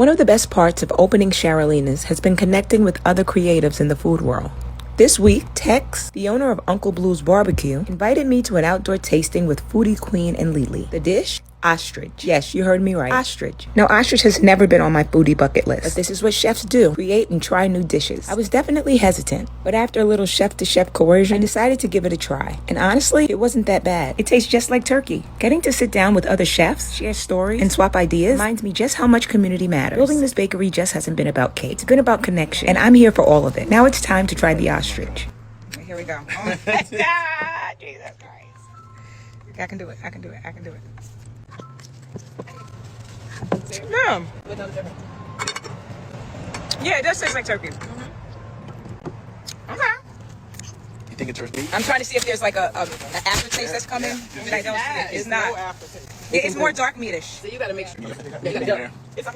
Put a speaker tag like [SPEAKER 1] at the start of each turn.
[SPEAKER 1] One of the best parts of opening Sharolina's has been connecting with other creatives in the food world. This week, Tex, the owner of Uncle Blue's Barbecue, invited me to an outdoor tasting with Foodie Queen and Lily. The dish? Ostrich. Yes, you heard me right. Ostrich. Now, ostrich has never been on my foodie bucket list, but this is what chefs do, create and try new dishes. I was definitely hesitant, but after a little chef-to-chef coercion, I decided to give it a try. And honestly, it wasn't that bad. It tastes just like turkey. Getting to sit down with other chefs, share stories, and swap ideas reminds me just how much community matters. Building this bakery just hasn't been about cake. It's been about connection, and I'm here for all of it. Now it's time to try the ostrich. Here we go. Oh, Jesus Christ. I can do it. I can do it. I can do it. No. Yeah, it does taste like turkey. Okay.
[SPEAKER 2] You think it's roast beef?
[SPEAKER 1] I'm trying to see if there's like an aftertaste that's coming. But I don't see it. It's not. It's more dark meatish.
[SPEAKER 3] So you gotta make sure.
[SPEAKER 2] Yeah.
[SPEAKER 1] It's